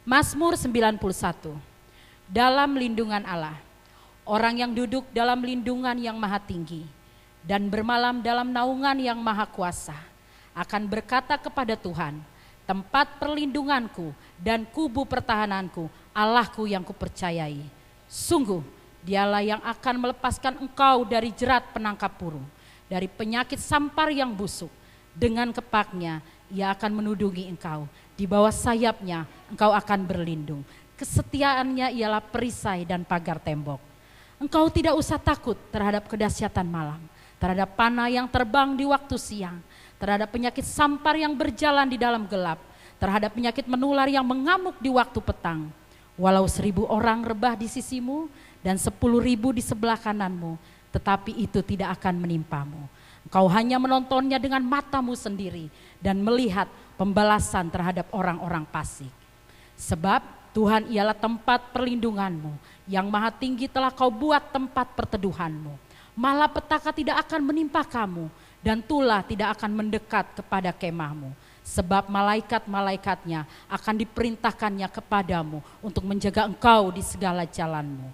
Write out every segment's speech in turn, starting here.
Mazmur 91. Dalam lindungan Allah, orang yang duduk dalam lindungan yang maha tinggi dan bermalam dalam naungan yang maha kuasa akan berkata kepada Tuhan, tempat perlindunganku dan kubu pertahananku, Allahku yang kupercayai. Sungguh dialah yang akan melepaskan engkau dari jerat penangkap burung, dari penyakit sampar yang busuk. Dengan kepaknya ia akan menudungi engkau, di bawah sayapnya engkau akan berlindung. Kesetiaannya ialah perisai dan pagar tembok. Engkau tidak usah takut terhadap kedahsyatan malam, terhadap panah yang terbang di waktu siang, terhadap penyakit sampar yang berjalan di dalam gelap, terhadap penyakit menular yang mengamuk di waktu petang. Walau 1000 orang rebah di sisimu dan 10.000 di sebelah kananmu, tetapi itu tidak akan menimpamu. Engkau hanya menontonnya dengan matamu sendiri dan melihat pembalasan terhadap orang-orang fasik. Sebab Tuhan ialah tempat perlindunganmu, yang maha tinggi telah kau buat tempat perteduhanmu. Malapetaka tidak akan menimpa kamu dan tulah tidak akan mendekat kepada kemahmu. Sebab malaikat-malaikatnya akan diperintahkannya kepadamu untuk menjaga engkau di segala jalanmu.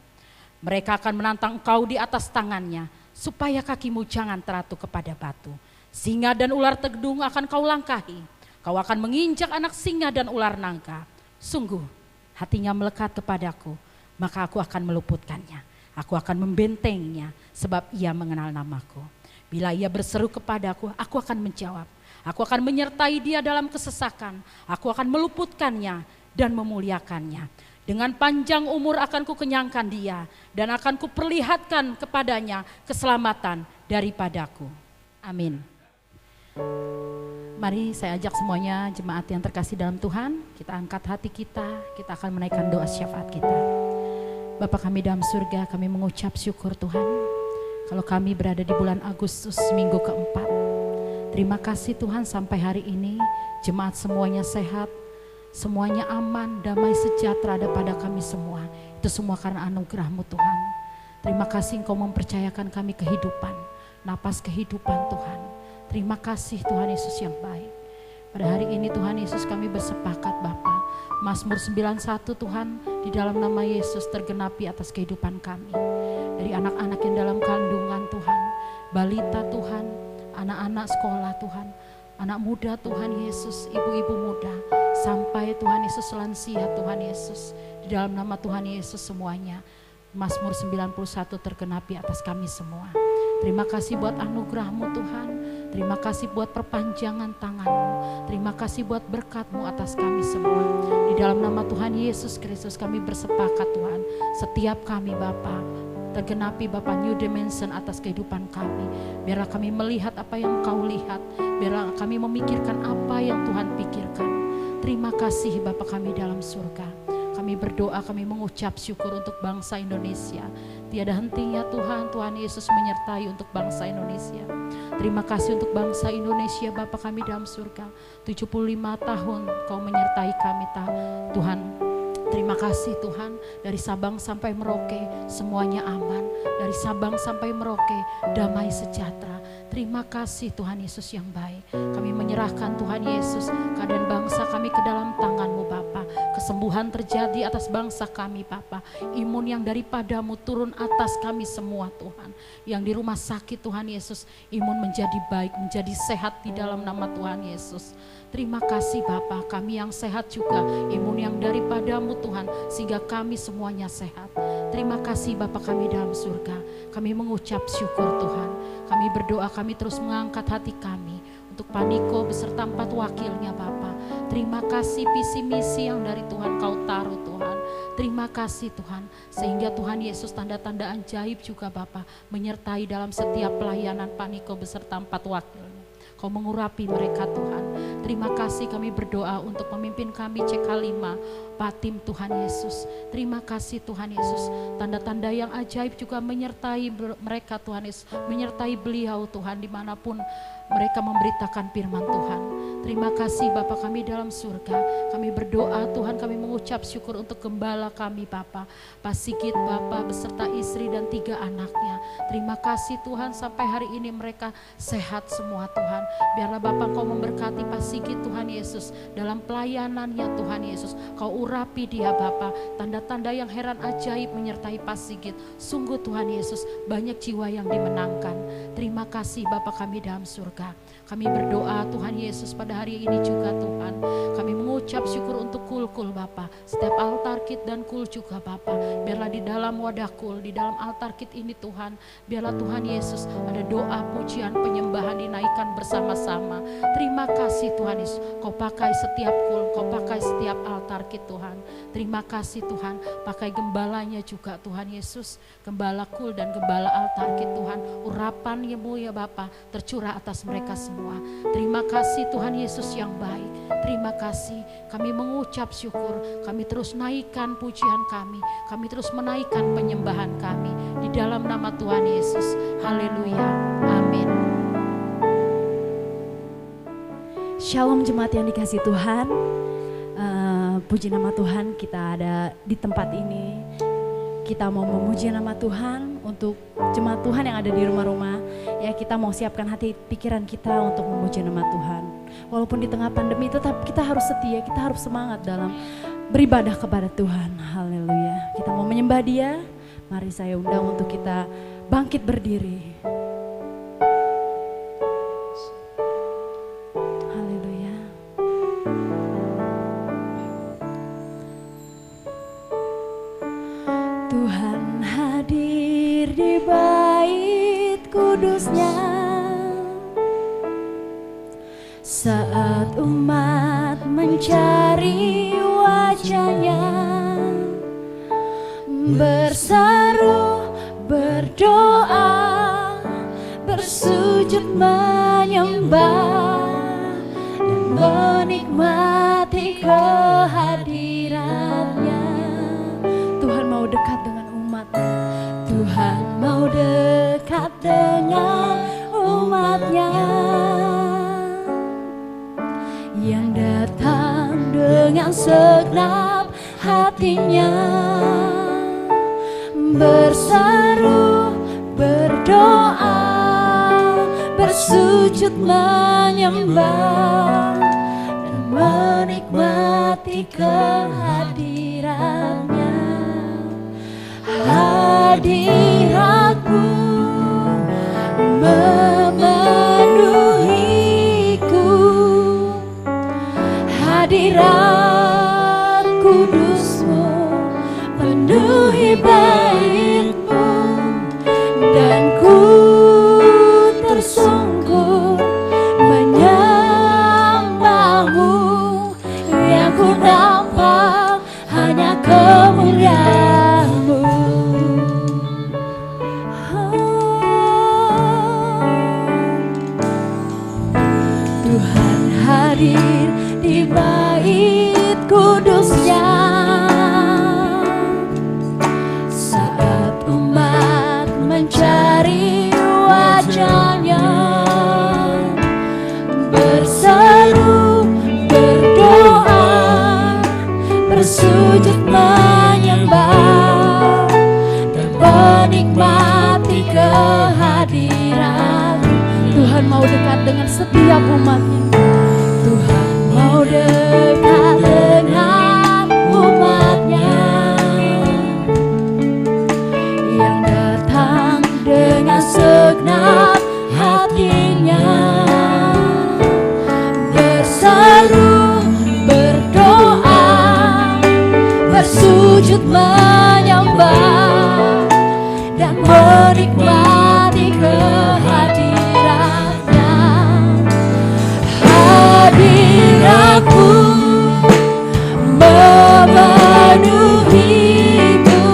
Mereka akan menantang engkau di atas tangannya, supaya kakimu jangan teratu kepada batu. Singa dan ular tegedung akan kau langkahi. Kau akan menginjak anak singa dan ular nangka. Sungguh hatinya melekat kepadaku, maka aku akan meluputkannya. Aku akan membentengnya, sebab ia mengenal namaku. Bila ia berseru kepadaku, aku akan menjawab. Aku akan menyertai dia dalam kesesakan. Aku akan meluputkannya dan memuliakannya. Dengan panjang umur akan kukenyangkan dia, dan akan kuperlihatkan kepadanya keselamatan daripadaku. Amin. Mari saya ajak semuanya jemaat yang terkasih dalam Tuhan, kita angkat hati kita akan menaikkan doa syafaat kita. Bapa kami dalam surga, kami mengucap syukur Tuhan, kalau kami berada di bulan Agustus minggu keempat. Terima kasih Tuhan, sampai hari ini jemaat semuanya sehat, semuanya aman, damai sejahtera ada pada kami semua. Itu semua karena anugerah-Mu Tuhan. Terima kasih Engkau mempercayakan kami kehidupan, napas kehidupan Tuhan. Terima kasih Tuhan Yesus yang baik. Pada hari ini Tuhan Yesus kami bersepakat Bapa, Mazmur 91 Tuhan, di dalam nama Yesus tergenapi atas kehidupan kami. Dari anak-anak yang dalam kandungan Tuhan, balita Tuhan, anak-anak sekolah Tuhan, anak muda Tuhan Yesus, ibu-ibu muda, sampai Tuhan Yesus lansia Tuhan Yesus. Di dalam nama Tuhan Yesus semuanya, Mazmur 91 tergenapi atas kami semua. Terima kasih buat anugerah-Mu Tuhan, terima kasih buat perpanjangan tangan-Mu, terima kasih buat berkat-Mu atas kami semua. Di dalam nama Tuhan Yesus Kristus kami bersepakat Tuhan, setiap kami Bapa, tergenapi Bapa new dimension atas kehidupan kami. Biarlah kami melihat apa yang Engkau lihat, biarlah kami memikirkan apa yang Tuhan pikirkan. Terima kasih Bapa kami dalam surga. Kami berdoa, kami mengucap syukur untuk bangsa Indonesia. Tiada hentinya Tuhan, Tuhan Yesus menyertai untuk bangsa Indonesia. Terima kasih untuk bangsa Indonesia Bapa kami dalam surga. 75 tahun Kau menyertai kami Tuhan. Terima kasih Tuhan, dari Sabang sampai Merauke semuanya aman. Dari Sabang sampai Merauke damai sejahtera. Terima kasih Tuhan Yesus yang baik. Kami menyerahkan Tuhan Yesus keadaan bangsa kami ke dalam tangan-Mu Bapa. Kesembuhan terjadi atas bangsa kami Bapa. Imun yang daripada-Mu turun atas kami semua Tuhan. Yang di rumah sakit Tuhan Yesus, imun menjadi baik, menjadi sehat di dalam nama Tuhan Yesus. Terima kasih Bapa, kami yang sehat juga, imun yang daripada-Mu Tuhan, sehingga kami semuanya sehat. Terima kasih Bapa kami dalam surga, kami mengucap syukur Tuhan. Kami berdoa, kami terus mengangkat hati kami untuk Paniko beserta 4 wakilnya Bapa. Terima kasih visi misi yang dari Tuhan Kau taruh Tuhan. Terima kasih Tuhan, sehingga Tuhan Yesus tanda-tanda ajaib juga Bapa menyertai dalam setiap pelayanan Paniko beserta 4 wakilnya. Kau mengurapi mereka Tuhan. Terima kasih, kami berdoa untuk pemimpin kami CK5, Pak Tim Tuhan Yesus. Terima kasih Tuhan Yesus. Tanda-tanda yang ajaib juga menyertai mereka Tuhan Yesus. Menyertai beliau Tuhan dimanapun mereka memberitakan firman Tuhan. Terima kasih Bapa kami dalam surga. Kami berdoa Tuhan, kami mengucap syukur untuk gembala kami Bapa, Pak Sigit Bapa beserta istri dan 3 anaknya. Terima kasih Tuhan, sampai hari ini mereka sehat semua Tuhan. Biarlah Bapa Kau memberkati Pak Sigit Tuhan Yesus, dalam pelayanannya Tuhan Yesus, Kau urapi dia Bapa, tanda-tanda yang heran ajaib menyertai Pak Sigit. Sungguh Tuhan Yesus, banyak jiwa yang dimenangkan. Terima kasih Bapa kami dalam surga. Kami berdoa Tuhan Yesus pada hari ini juga Tuhan, kami mengucap syukur untuk kul-kul Bapa, setiap altar kit dan kul juga Bapa, biarlah di dalam wadah kul, di dalam altar kit ini Tuhan, biarlah Tuhan Yesus ada doa, pujian, penyembahan dinaikkan bersama-sama. Terima kasih Tuhan Yesus, Kau pakai setiap kul, Kau pakai setiap altar kit Tuhan. Terima kasih Tuhan, pakai gembalanya juga Tuhan Yesus, gembala kul dan gembala altar kit Tuhan, urapan-Mu ya Bapa tercurah atas mereka semua. Terima kasih Tuhan Yesus yang baik. Terima kasih, kami mengucap syukur, kami terus naikkan pujian kami terus menaikkan penyembahan kami di dalam nama Tuhan Yesus. Haleluya, amin. Shalom jemaat yang dikasihi Tuhan. Puji nama Tuhan, kita ada di tempat ini. Kita mau memuji nama Tuhan untuk jemaat Tuhan yang ada di rumah-rumah. Ya, kita mau siapkan hati pikiran kita untuk memuji nama Tuhan. Walaupun di tengah pandemi tetap kita harus setia, kita harus semangat dalam beribadah kepada Tuhan. Haleluya. Kita mau menyembah Dia. Mari saya undang untuk kita bangkit berdiri. Tuhan hadir di bait kudusnya saat umat mencari wajahnya, berseru, berdoa, bersujud menyembah dan menikmati kehadirannya. Tuhan mau dekat dengan umatnya. Tuhan mau dekat dengan umatnya yang datang dengan segenap hatinya, berseru, berdoa, bersujud menyembah dan menikmati kehadirannya. Hadirat-Mu memenuhiku, hadirat kudus-Mu penuhi bait-Mu, dan ku tersungkur menyembah-Mu. Yang ku nampak hanya kemuliaan-Mu. Tuhan hadir di bait kudusnya saat umat mencari wajahnya, berseru, berdoa, bersujud menyembah dan menikmati kehadiran. Tuhan mau dekat dengan setiap umatnya. Tuhan mau dekat dengan umatnya yang datang dengan segenap hatinya, berseru, berdoa, bersujud menyembah dan menikmati kehadirannya. Hadirat-Mu memenuhiku,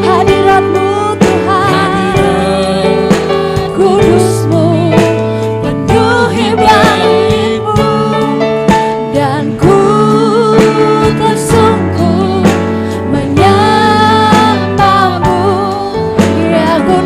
hadirat-Mu Tuhan, kudus-Mu penuhi bait-Mu, dan ku tersungkur menyembah-Mu. Ya, ku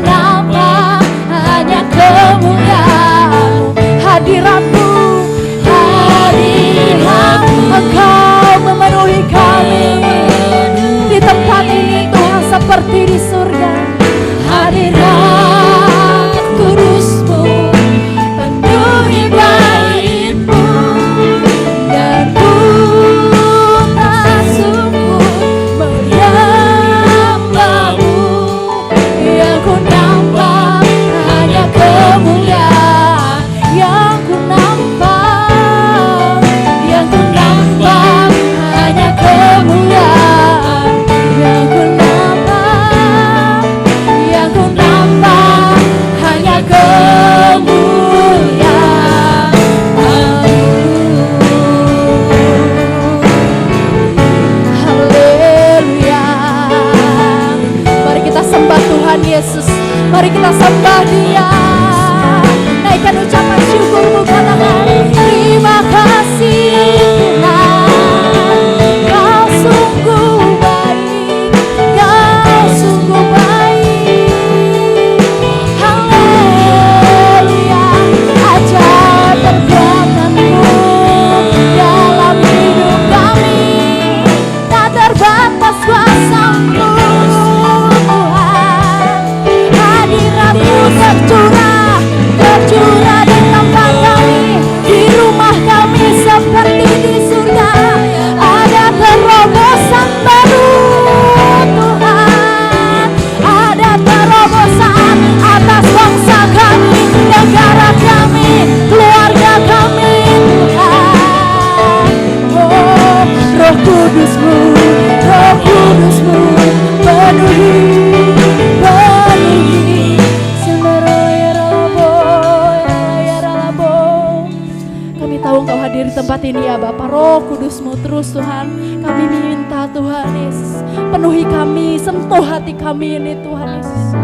Roh Kudus-Mu terus Tuhan. Kami minta Tuhan Yesus, penuhi kami, sentuh hati kami ini Tuhan Yesus.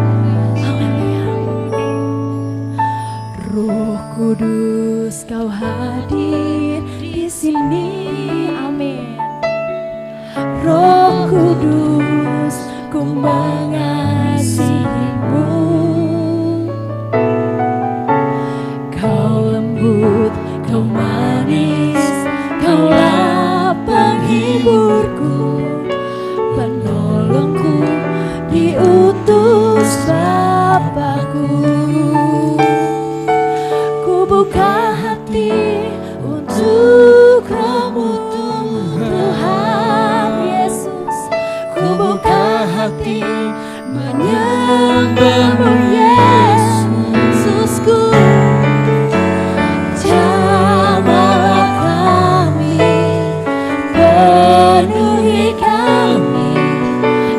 Haleluya. Roh Kudus, Kau hadir di sini. Amin. Roh Kudus, ku mengasihi-Mu. Kau lembut, Kau manis, Kaulah penghiburku, penolongku, diutus Bapakku. Ku buka hati untuk Roh-Mu Tuhan Yesus. Ku buka hati menyembah-Mu Yesusku. Jamahlah kami, penuhi kami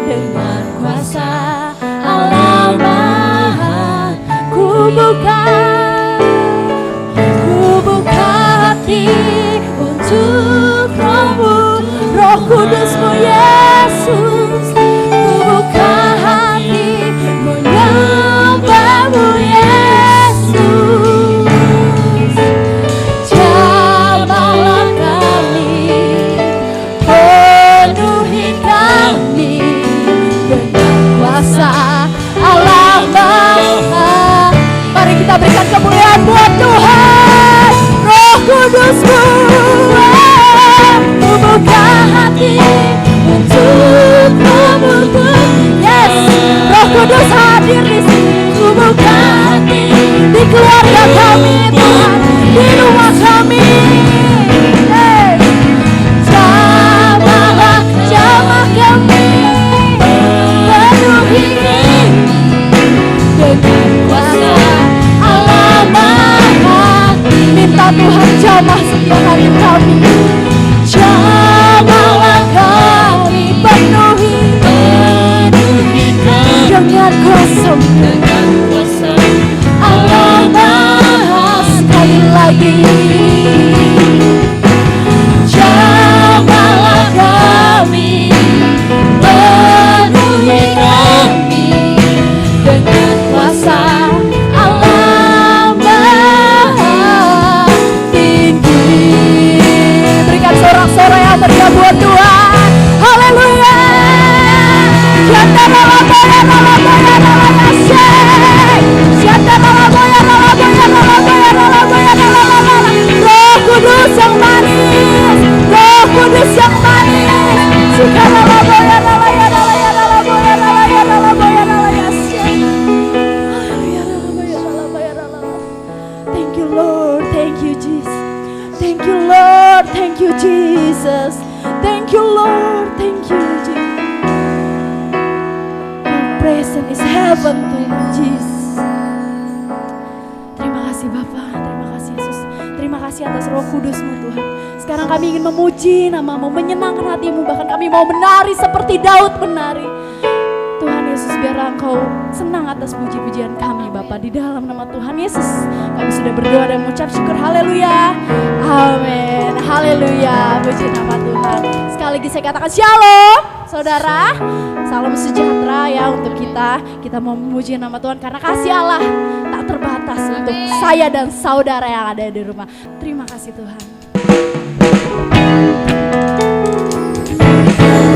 dengan kuasa Allah Maha. Ku buka hati untuk Roh-Mu, Roh Kudus-Mu Yesus. Ku buka hati menyembah-Mu Yesus. Jamahlah kami, penuhi kami dengan kuasa Allah Maha. Mari kita berikan kemuliaan buat Tuhan. Roh Kudus-Mu, ku buka hati untuk Roh-Mu Tuhan. Yes, Roh Kudus hadir di sini. Ku buka hati di keluarga kami Tuhan, di rumah kami. Yes. Jamah kami, penuhi dengan kuasa Allah Maha. Minta Tuhan jamah setiap hari kami. Jamahlah kami, penuhi dengan kuasa-Mu, Allah Maha. Sekali lagi, jamahlah kami, penuhi kami dengan kuasa Allah Maha tinggi. Berikan sorak-sorai yang meriah buat Tuhan. Haleluya. Roh Kudus yang manis, Roh Kudus yang manis. Thank you Lord, thank you Jesus. Thank you Lord, thank you Jesus. Thank you Lord, thank you Jesus. Your presence is heaven to Jesus. Terima kasih Bapa, terima kasih Yesus. Terima kasih atas Roh Kudus-Mu Tuhan. Sekarang kami ingin memuji nama-Mu, menyenangkan hati-Mu. Bahkan kami mau menari seperti Daud menari. Tuhan Yesus, biarlah Engkau senang atas puji-pujian kami Bapa. Di dalam nama Tuhan Yesus kami sudah berdoa dan mengucap syukur. Haleluya, amin, haleluya. Puji nama Tuhan. Sekali lagi saya katakan shalom saudara. Salam sejahtera ya untuk kita. Kita mau memuji nama Tuhan karena kasih Allah tak terbatas untuk saya dan saudara yang ada di rumah. Terima kasih Tuhan.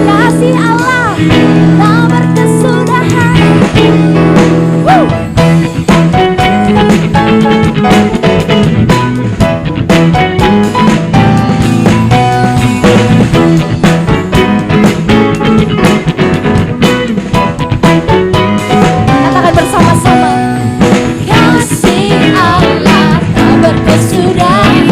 Kasih Allah tak berkesudahan. Katakan bersama-sama. Kasih Allah tak berkesudahan.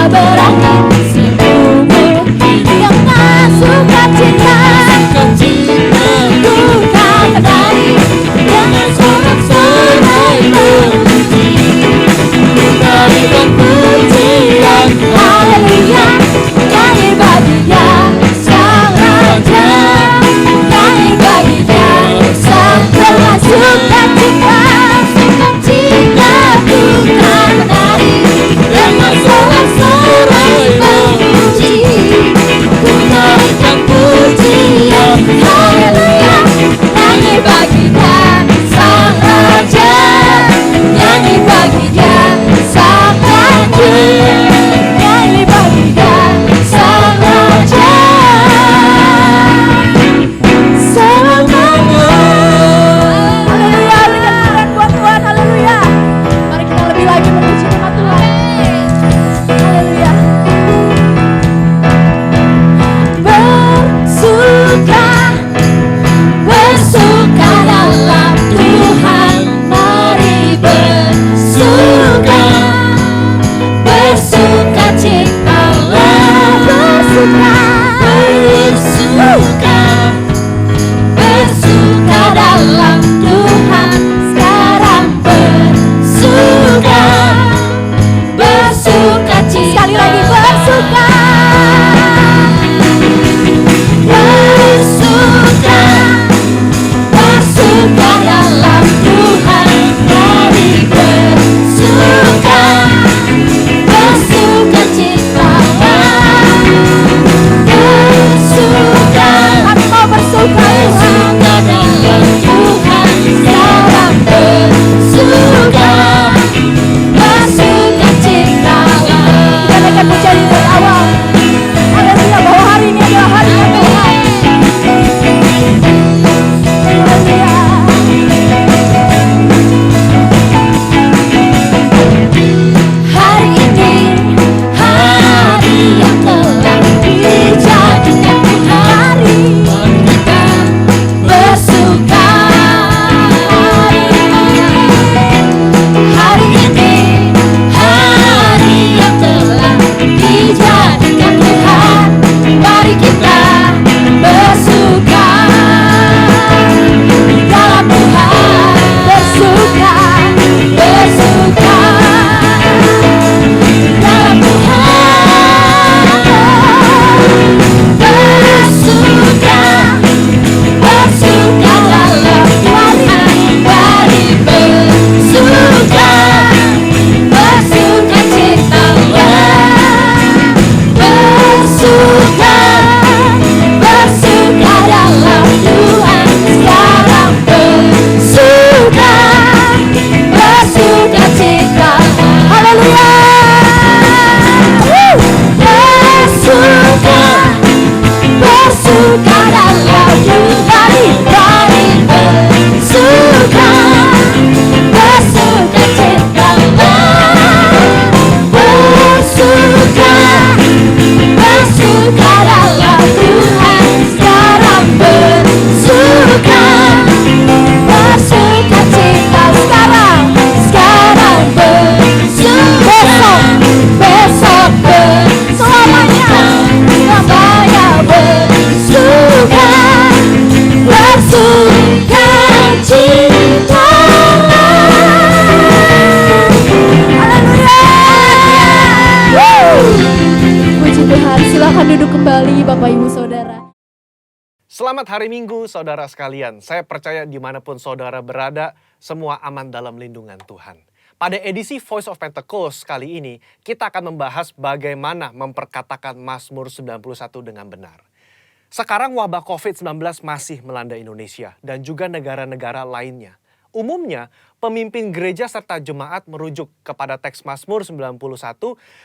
berakhir seumur hidup dengan sukacita. Ku kan berdiri dengan sorak-sorai memuji, memberikan pujian, haleluya, nyanyi bagi Dia Sang Raja, nyanyi bagi Dia Sang Tuhan. Sukacita, sukacita, ku kan berdiri dengan sorak-sorai memuji, ku memberikan pujian, haleluya, nyanyi bagi Dia Sang Raja, nyanyi bagi Dia Sang Raja, nyanyi bagi Dia Sang Raja. Selamanya. Haleluya, berikan pujian buat Tuhan, haleluya. Mari kita lebih lagi memuji nama Tuhan. Haleluya. Bersuka dalam Tuhan, mari bersuka, bersuka citalah, bersuka dalam Tuhan, sekarang bersuka, bersuka cita. Sekali lagi bersuka, bersuka, bersuka dalam Tuhan, mari bersuka, bersuka citalah, bersuka, kami mau bersuka, bersuka dalam Tuhan, sekarang bersuka, bersuka citalah. Kita naikkan pujian dari awal. Haleluya, bahwa hari ini adalah harinya Tuhan. Haleluya. Hari ini hari yang telah dijadikan Tuhan, kita bersuka. Hari ini hari yang telah dijadikan Tuhan, mari kita bersuka dalam Tuhan, bersuka, bersuka dalam Tuhan, bersuka, bersuka dalam Tuhan, mari bersuka, bersuka citalah, bersuka, bersuka dalam Tuhan, sekarang bersuka, bersuka citalah. Haleluya. Bersuka, bersuka dalam Tuhan, mari bersuka, bersuka citalah, bersuka, bersuka dalam Tuhan, sekarang bersuka, bersuka cita. Sekarang bersuka, besok selamanya, selamanya bersuka, bersuka cita. Puji Tuhan, silakan duduk kembali Bapak Ibu Saudara. Selamat hari Minggu saudara sekalian. Saya percaya dimanapun saudara berada, semua aman dalam lindungan Tuhan. Pada edisi Voice of Pentecost kali ini, kita akan membahas bagaimana memperkatakan Mazmur 91 dengan benar. Sekarang wabah COVID-19 masih melanda Indonesia dan juga negara-negara lainnya. Umumnya, pemimpin gereja serta jemaat merujuk kepada teks Mazmur 91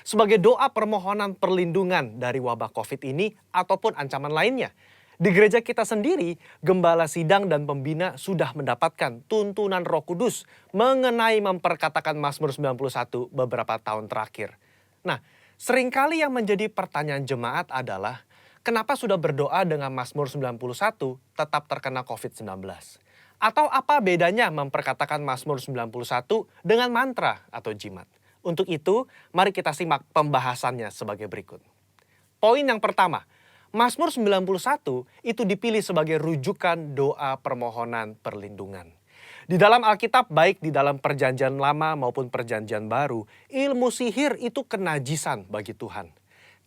sebagai doa permohonan perlindungan dari wabah COVID ini ataupun ancaman lainnya. Di gereja kita sendiri, gembala sidang dan pembina sudah mendapatkan tuntunan Roh Kudus mengenai memperkatakan Mazmur 91 beberapa tahun terakhir. Nah, seringkali yang menjadi pertanyaan jemaat adalah, kenapa sudah berdoa dengan Mazmur 91 tetap terkena COVID-19? Atau apa bedanya memperkatakan Mazmur 91 dengan mantra atau jimat? Untuk itu, mari kita simak pembahasannya sebagai berikut. Poin yang pertama, Mazmur 91 itu dipilih sebagai rujukan doa permohonan perlindungan. Di dalam Alkitab, baik di dalam Perjanjian Lama maupun Perjanjian Baru, ilmu sihir itu kenajisan bagi Tuhan.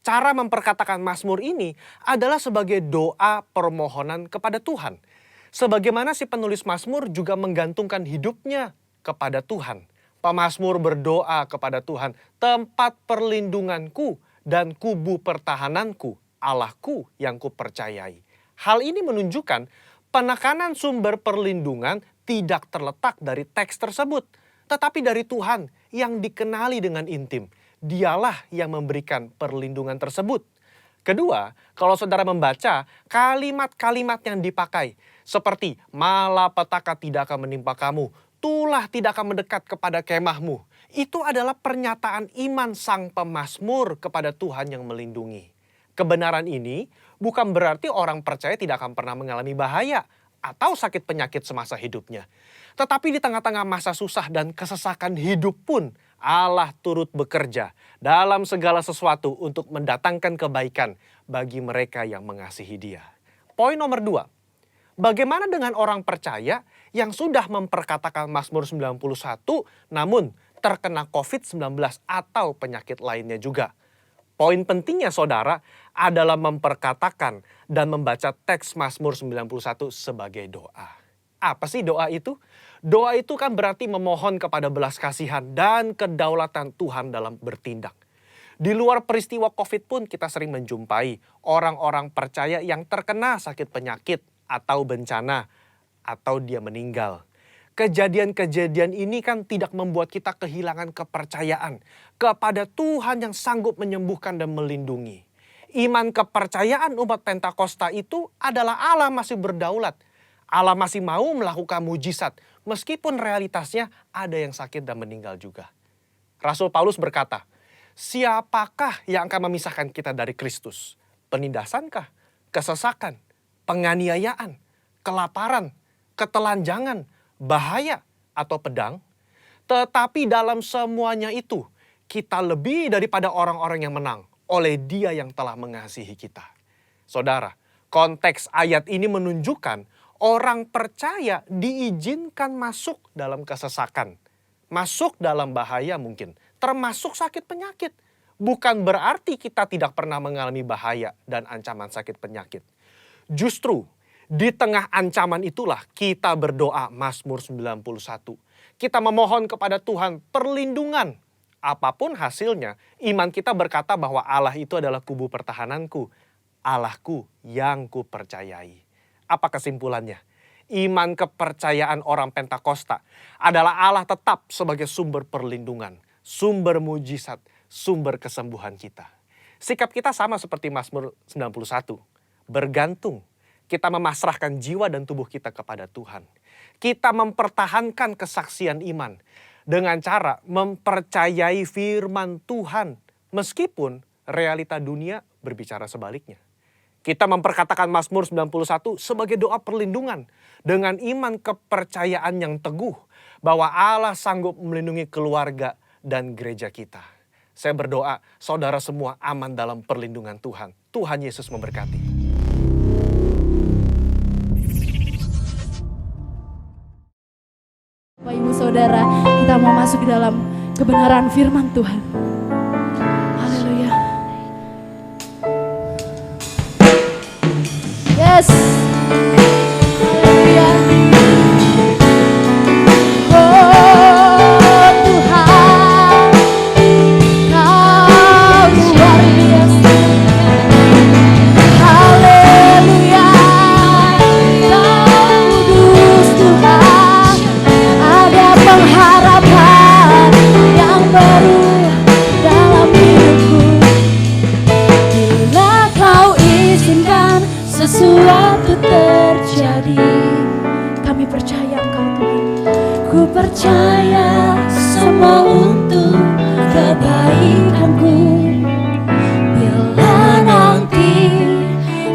Cara memperkatakan Mazmur ini adalah sebagai doa permohonan kepada Tuhan. Sebagaimana si penulis Mazmur juga menggantungkan hidupnya kepada Tuhan. Pemazmur berdoa kepada Tuhan, tempat perlindunganku dan kubu pertahananku, Allahku yang kupercayai. Hal ini menunjukkan penekanan sumber perlindungan tidak terletak dari teks tersebut, tetapi dari Tuhan yang dikenali dengan intim. Dialah yang memberikan perlindungan tersebut. Kedua, kalau saudara membaca kalimat-kalimat yang dipakai, seperti malapetaka tidak akan menimpa kamu, tulah tidak akan mendekat kepada kemahmu. Itu adalah pernyataan iman sang pemazmur kepada Tuhan yang melindungi. Kebenaran ini bukan berarti orang percaya tidak akan pernah mengalami bahaya atau sakit penyakit semasa hidupnya. Tetapi di tengah-tengah masa susah dan kesesakan hidup pun, Allah turut bekerja dalam segala sesuatu untuk mendatangkan kebaikan bagi mereka yang mengasihi Dia. Poin nomor 2. Bagaimana dengan orang percaya yang sudah memperkatakan Mazmur 91 namun terkena COVID-19 atau penyakit lainnya juga? Poin pentingnya saudara adalah memperkatakan dan membaca teks Mazmur 91 sebagai doa. Apa sih doa itu? Doa itu kan berarti memohon kepada belas kasihan dan kedaulatan Tuhan dalam bertindak. Di luar peristiwa COVID pun kita sering menjumpai orang-orang percaya yang terkena sakit penyakit atau bencana, atau dia meninggal. Kejadian-kejadian ini kan tidak membuat kita kehilangan kepercayaan kepada Tuhan yang sanggup menyembuhkan dan melindungi. Iman kepercayaan umat Pentakosta itu adalah Allah masih berdaulat. Allah masih mau melakukan mujizat, meskipun realitasnya ada yang sakit dan meninggal juga. Rasul Paulus berkata, siapakah yang akan memisahkan kita dari Kristus? Penindasankah? Kesesakan? Penganiayaan, kelaparan, ketelanjangan, bahaya, atau pedang. Tetapi dalam semuanya itu, kita lebih daripada orang-orang yang menang oleh Dia yang telah mengasihi kita. Saudara, konteks ayat ini menunjukkan orang percaya diizinkan masuk dalam kesesakan. Masuk dalam bahaya mungkin, termasuk sakit penyakit. Bukan berarti kita tidak pernah mengalami bahaya dan ancaman sakit penyakit. Justru di tengah ancaman itulah kita berdoa Mazmur 91. Kita memohon kepada Tuhan perlindungan. Apapun hasilnya, iman kita berkata bahwa Allah itu adalah kubu pertahananku, Allahku yang kupercayai. Apa kesimpulannya? Iman kepercayaan orang Pentakosta adalah Allah tetap sebagai sumber perlindungan, sumber mujizat, sumber kesembuhan kita. Sikap kita sama seperti Mazmur 91. Bergantung, kita memasrahkan jiwa dan tubuh kita kepada Tuhan. Kita mempertahankan kesaksian iman dengan cara mempercayai firman Tuhan meskipun realita dunia berbicara sebaliknya. Kita memperkatakan Mazmur 91 sebagai doa perlindungan dengan iman kepercayaan yang teguh bahwa Allah sanggup melindungi keluarga dan gereja kita. Saya berdoa saudara semua aman dalam perlindungan Tuhan. Tuhan Yesus memberkati. Bapak Ibu Saudara, kita mau masuk ke dalam kebenaran firman Tuhan. Haleluya. Yes. Haleluya. Oh Tuhan, Kau luar biasa. Haleluya. Kau kudus Tuhan. Ada pengharapan yang baru dalam hidupku. Bila Kau izinkan sesuatu terjadi, kami percaya Engkau Tuhan. Ku percaya semua untuk kebaikanku. Bila nanti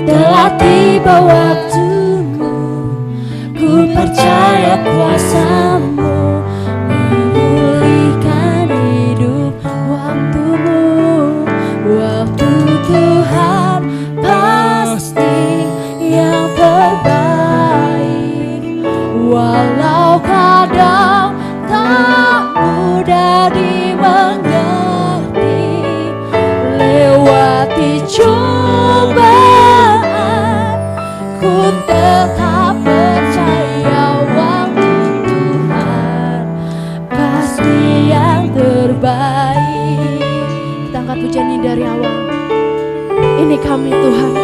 telah tiba waktumu, ku percaya kuasa-Mu memulihkan hidup ini kami Tuhan.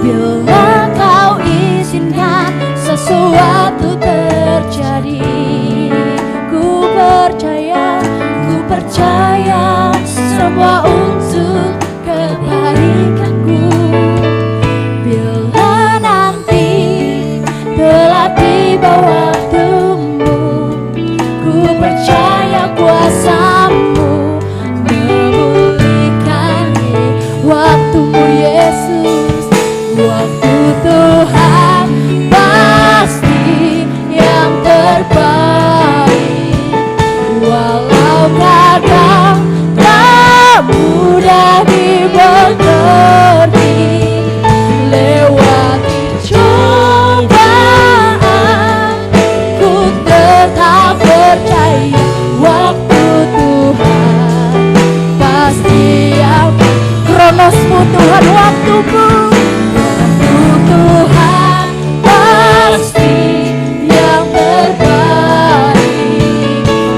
Bila Kau izinkan sesuatu terjadi, ku percaya semua untuk kebaikanku. Bila nanti telah tiba waktumu, ku percaya kuasa-Mu memulihkan waktumu Yesus. Waktu Tuhan pasti yang terbaik, walau kadang tak mudah dimengerti. Lewati cobaan, ku tetap percaya waktu Tuhan pasti yang kronosmu Tuhan, waktumu. Tuhan pasti yang terbaik,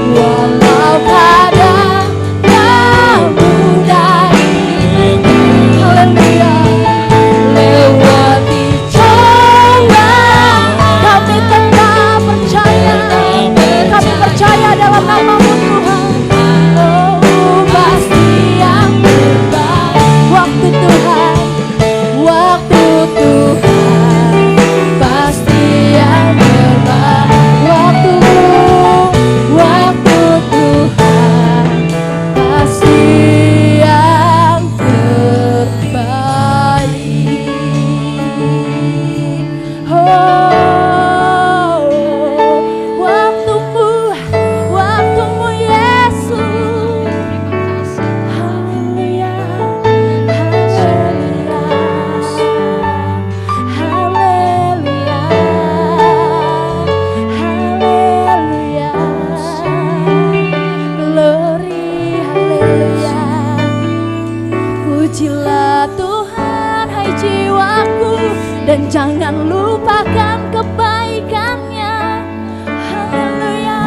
walau kadang tak mudah dimengerti. Haleluya. Lewati cobaan, kami tetap percaya, kami percaya dalam nama-Mu Tuhan. Oh, pasti yang terbaik, waktu Tuhan, waktu Tuhan pasti yang terbaik, waktu Tuhan pasti yang terbaik. Oh, waktumu Yesus. Haleluya, haleluya, haleluya, haleluya, glory, haleluya. Pujilah Tuhan, hai jiwaku, dan jangan lupakan kebaikannya. Haleluya,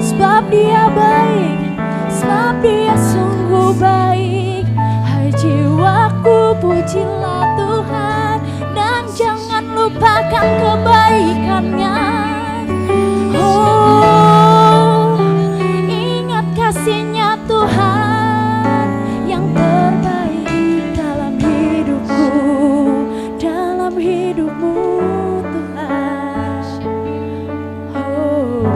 sebab Dia baik, sebab Dia sungguh baik. Hai jiwaku, pujilah Tuhan, dan jangan lupakan kebaikannya. Oh, ingat kasih-Nya Tuhan yang terbaik dalam hidupku, dalam hidupmu Tuhan. Oh.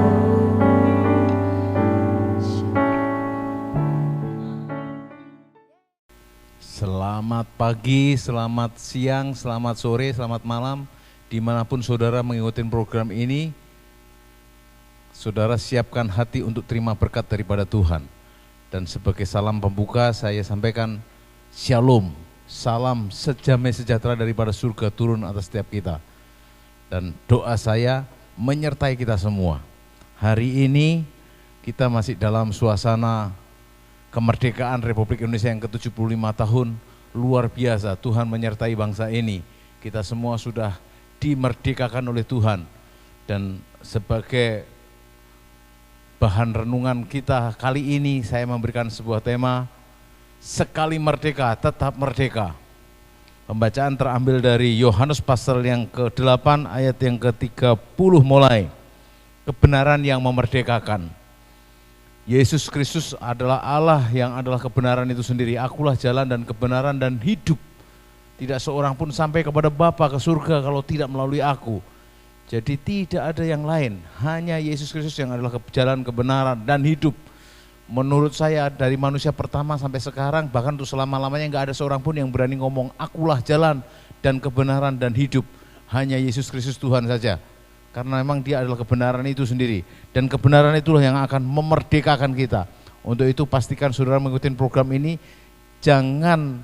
Selamat pagi, selamat siang, selamat sore, selamat malam. Dimanapun saudara mengikuti program ini, saudara siapkan hati untuk terima berkat daripada Tuhan. Dan sebagai salam pembuka saya sampaikan Shalom, salam sedamai sejahtera daripada surga turun atas setiap kita. Dan doa saya menyertai kita semua. Hari ini kita masih dalam suasana kemerdekaan Republik Indonesia yang ke-75 tahun, luar biasa. Tuhan menyertai bangsa ini. Kita semua sudah dimerdekakan oleh Tuhan. Dan sebagai bahan renungan kita kali ini, saya memberikan sebuah tema, sekali merdeka, tetap merdeka. Pembacaan terambil dari Yohanes pasal yang ke-8 ayat yang ke-30 mulai. Kebenaran yang memerdekakan. Yesus Kristus adalah Allah yang adalah kebenaran itu sendiri. Akulah jalan dan kebenaran dan hidup. Tidak seorang pun sampai kepada Bapa ke surga kalau tidak melalui aku. Jadi tidak ada yang lain. Hanya Yesus Kristus yang adalah jalan kebenaran dan hidup. Menurut saya dari manusia pertama sampai sekarang, bahkan untuk selama-lamanya enggak ada seorang pun yang berani ngomong akulah jalan dan kebenaran dan hidup. Hanya Yesus Kristus Tuhan saja. Karena memang Dia adalah kebenaran itu sendiri. Dan kebenaran itulah yang akan memerdekakan kita. Untuk itu pastikan saudara mengikuti program ini, jangan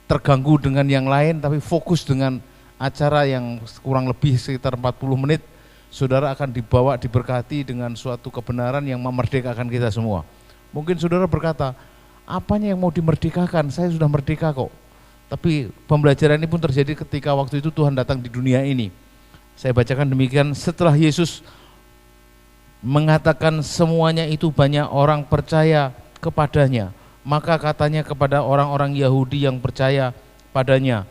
terganggu dengan yang lain, tapi fokus dengan acara yang kurang lebih sekitar 40 menit. Saudara akan dibawa, diberkati dengan suatu kebenaran yang memerdekakan kita semua. Mungkin saudara berkata, apanya yang mau dimerdekakan? Saya sudah merdeka kok. Tapi pembelajaran ini pun terjadi ketika waktu itu Tuhan datang di dunia ini. Saya bacakan demikian, setelah Yesus mengatakan semuanya itu banyak orang percaya kepadanya. Maka katanya kepada orang-orang Yahudi yang percaya padanya,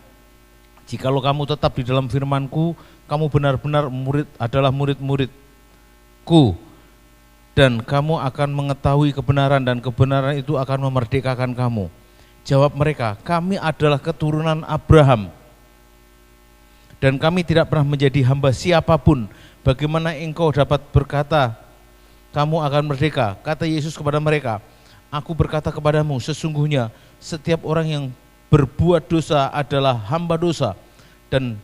jikalau kamu tetap di dalam firman-Ku, kamu benar-benar adalah murid-murid-Ku, dan kamu akan mengetahui kebenaran, dan kebenaran itu akan memerdekakan kamu. Jawab mereka, kami adalah keturunan Abraham, dan kami tidak pernah menjadi hamba siapapun. Bagaimana engkau dapat berkata, kamu akan merdeka? Kata Yesus kepada mereka, aku berkata kepadamu, sesungguhnya setiap orang yang berbuat dosa adalah hamba dosa, dan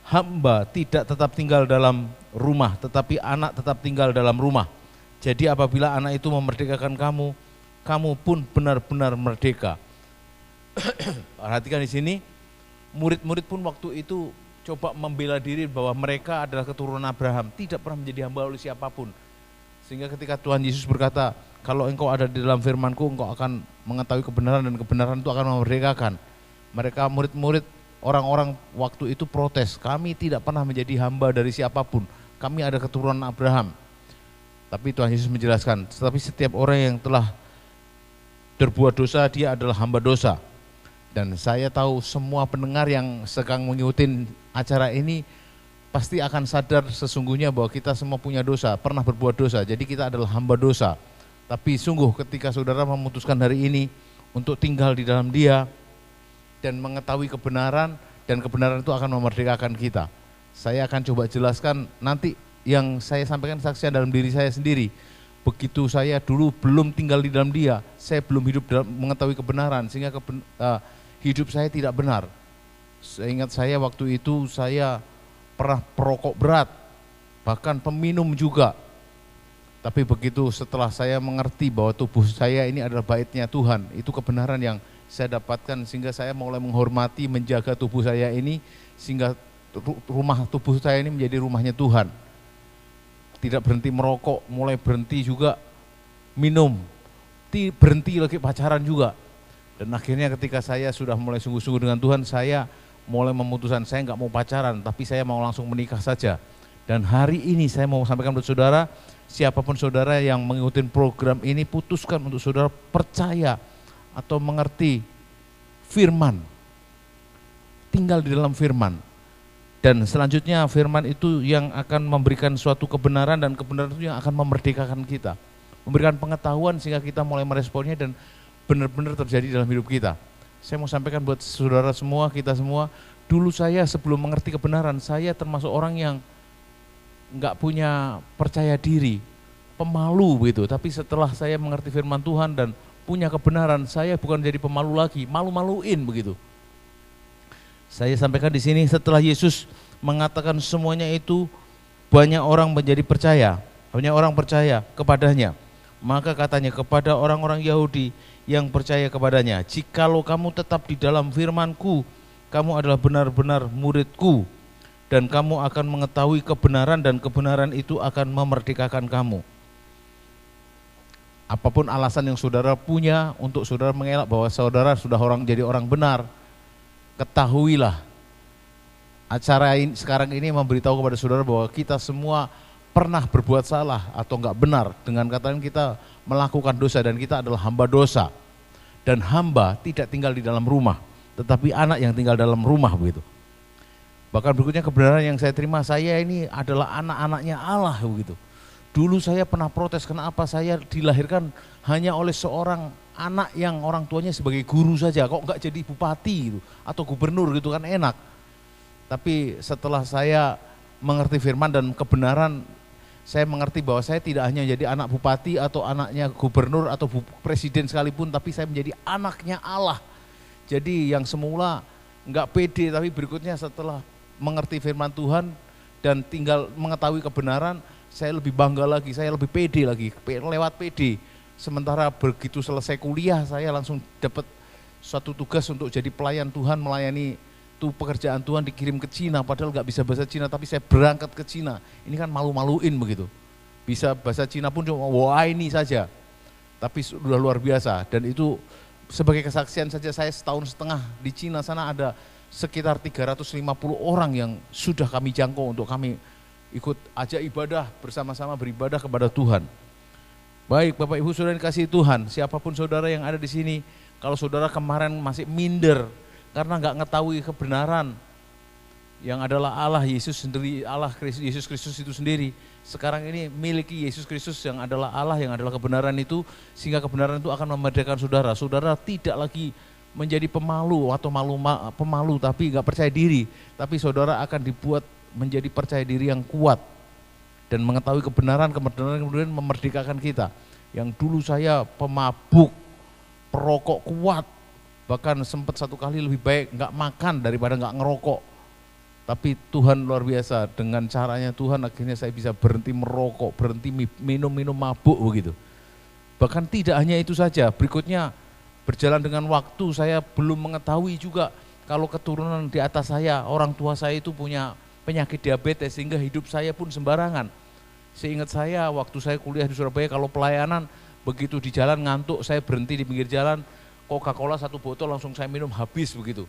hamba tidak tetap tinggal dalam rumah, tetapi anak tetap tinggal dalam rumah. Jadi apabila anak itu memerdekakan kamu, kamu pun benar-benar merdeka. Perhatikan di sini, murid-murid pun waktu itu coba membela diri bahwa mereka adalah keturunan Abraham, tidak pernah menjadi hamba oleh siapapun. Sehingga ketika Tuhan Yesus berkata, kalau engkau ada di dalam firman-Ku, engkau akan mengetahui kebenaran, dan kebenaran itu akan memerdekakan. Mereka murid-murid, orang-orang waktu itu protes, kami tidak pernah menjadi hamba dari siapapun, kami ada keturunan Abraham. Tapi Tuhan Yesus menjelaskan, tetapi setiap orang yang telah berbuat dosa, dia adalah hamba dosa. Dan saya tahu semua pendengar yang sedang mengikuti acara ini pasti akan sadar sesungguhnya bahwa kita semua punya dosa, pernah berbuat dosa, jadi kita adalah hamba dosa. Tapi sungguh ketika saudara memutuskan hari ini untuk tinggal di dalam Dia dan mengetahui kebenaran, dan kebenaran itu akan memerdekakan kita. Saya akan coba jelaskan nanti yang saya sampaikan saksian dalam diri saya sendiri. Begitu saya dulu belum tinggal di dalam Dia, saya belum hidup dalam mengetahui kebenaran, sehingga hidup saya tidak benar. Seingat saya waktu itu saya pernah perokok berat, bahkan peminum juga. Tapi begitu setelah saya mengerti bahwa tubuh saya ini adalah baitnya Tuhan, itu kebenaran yang saya dapatkan, sehingga saya mulai menghormati, menjaga tubuh saya ini, sehingga rumah tubuh saya ini menjadi rumahnya Tuhan. Tidak berhenti merokok, mulai berhenti juga minum, berhenti lagi pacaran juga. Dan akhirnya ketika saya sudah mulai sungguh-sungguh dengan Tuhan, saya mulai memutuskan saya nggak mau pacaran, tapi saya mau langsung menikah saja. Dan hari ini saya mau sampaikan buat saudara, siapapun saudara yang mengikuti program ini, putuskan untuk saudara percaya atau mengerti firman, tinggal di dalam firman. Dan selanjutnya firman itu yang akan memberikan suatu kebenaran, dan kebenaran itu yang akan memerdekakan kita, memberikan pengetahuan sehingga kita mulai meresponnya dan benar-benar terjadi dalam hidup kita. Saya mau sampaikan buat saudara semua, kita semua, dulu saya sebelum mengerti kebenaran, saya termasuk orang yang enggak punya percaya diri, pemalu gitu. Tapi setelah saya mengerti firman Tuhan dan punya kebenaran, saya bukan jadi pemalu lagi, malu-maluin begitu. Saya sampaikan di sini, setelah Yesus mengatakan semuanya itu, banyak orang menjadi percaya, banyak orang percaya kepadanya. Maka katanya kepada orang-orang Yahudi yang percaya kepadanya, jikalau kamu tetap di dalam firman-Ku, kamu adalah benar-benar murid-Ku, dan kamu akan mengetahui kebenaran, dan kebenaran itu akan memerdekakan kamu. Apapun alasan yang saudara punya untuk saudara mengelak bahwa saudara sudah jadi orang benar, ketahuilah, acara ini sekarang ini memberitahu kepada saudara bahwa kita semua pernah berbuat salah atau enggak benar, dengan kata lain kita melakukan dosa, dan kita adalah hamba dosa. Dan hamba tidak tinggal di dalam rumah, tetapi anak yang tinggal dalam rumah begitu. Bahkan berikutnya kebenaran yang saya terima, saya ini adalah anak-anaknya Allah begitu. Dulu saya pernah protes, kenapa saya dilahirkan hanya oleh seorang anak yang orang tuanya sebagai guru saja, kok enggak jadi bupati gitu, atau gubernur gitu kan enak. Tapi setelah saya mengerti firman dan kebenaran, saya mengerti bahwa saya tidak hanya menjadi anak bupati atau anaknya gubernur atau presiden sekalipun, tapi saya menjadi anaknya Allah. Jadi yang semula enggak pede, tapi berikutnya setelah mengerti firman Tuhan dan tinggal mengetahui kebenaran, saya lebih bangga lagi, saya lebih pede lagi, lewat pede. Sementara begitu selesai kuliah, saya langsung dapat suatu tugas untuk jadi pelayan Tuhan, melayani itu pekerjaan Tuhan, dikirim ke Cina, padahal nggak bisa bahasa Cina, tapi saya berangkat ke Cina. Ini kan malu-maluin begitu. Bisa bahasa Cina pun cuma wah ini saja, tapi sudah luar biasa. Dan itu sebagai kesaksian saja, saya setahun setengah di Cina sana ada sekitar 350 orang yang sudah kami jangkau untuk kami ikut ajak ibadah, bersama-sama beribadah kepada Tuhan. Baik Bapak Ibu Saudara yang dikasihi Tuhan, siapapun saudara yang ada di sini, kalau saudara kemarin masih minder karena nggak ngetahui kebenaran yang adalah Allah Yesus sendiri, Allah Yesus Kristus itu sendiri, sekarang ini miliki Yesus Kristus yang adalah Allah, yang adalah kebenaran itu, sehingga kebenaran itu akan memerdekakan saudara. Saudara tidak lagi menjadi pemalu atau pemalu tapi nggak percaya diri, tapi saudara akan dibuat menjadi percaya diri yang kuat dan mengetahui kebenaran kemudian memerdekakan kita. Yang dulu saya pemabuk, perokok kuat, bahkan sempat satu kali lebih baik nggak makan daripada nggak ngerokok. Tapi Tuhan luar biasa, dengan caranya Tuhan akhirnya saya bisa berhenti merokok, berhenti minum mabuk begitu. Bahkan tidak hanya itu saja, berikutnya berjalan dengan waktu saya belum mengetahui juga kalau keturunan di atas saya, orang tua saya itu punya penyakit diabetes sehingga hidup saya pun sembarangan. Seingat saya waktu saya kuliah di Surabaya, kalau pelayanan begitu di jalan ngantuk, saya berhenti di pinggir jalan, Coca-Cola 1 botol langsung saya minum habis begitu.